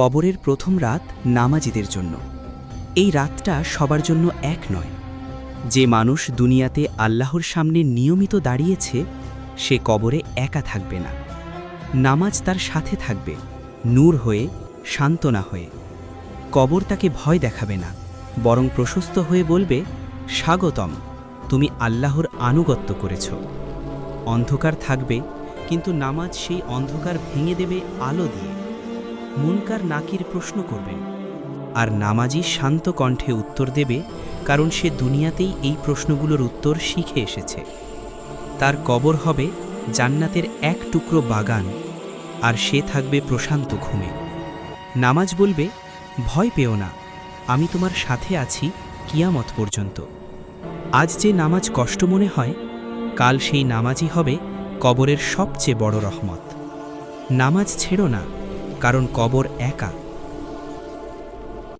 কবরের প্রথম রাত নামাজীদের জন্য। এই রাতটা সবার জন্য এক নয়। যে মানুষ দুনিয়াতে আল্লাহর সামনে নিয়মিত দাঁড়িয়েছে, সে কবরে একা থাকবে না। নামাজ তার সাথে থাকবে, নূর হয়ে, সান্ত্বনা হয়ে। কবর তাকে ভয় দেখাবে না, বরং প্রশস্ত হয়ে বলবে, স্বাগতম, তুমি আল্লাহর আনুগত্য করেছ। অন্ধকার থাকবে, কিন্তু নামাজ সেই অন্ধকার ভেঙে দেবে আলো দিয়ে। মুনকার নাকির প্রশ্ন করবেন, আর নামাজি শান্ত কণ্ঠে উত্তর দেবে, কারণ সে দুনিয়াতেই এই প্রশ্নগুলোর উত্তর শিখে এসেছে। তার কবর হবে জান্নাতের এক টুকরো বাগান, আর সে থাকবে প্রশান্ত ঘুমে। নামাজ বলবে, ভয় পেও না, আমি তোমার সাথে আছি কিয়ামত পর্যন্ত। আজ যে নামাজ কষ্ট মনে হয়, কাল সেই নামাজই হবে কবরের সবচেয়ে বড় রহমত। নামাজ ছেড়ো না, কারণ কবর একা।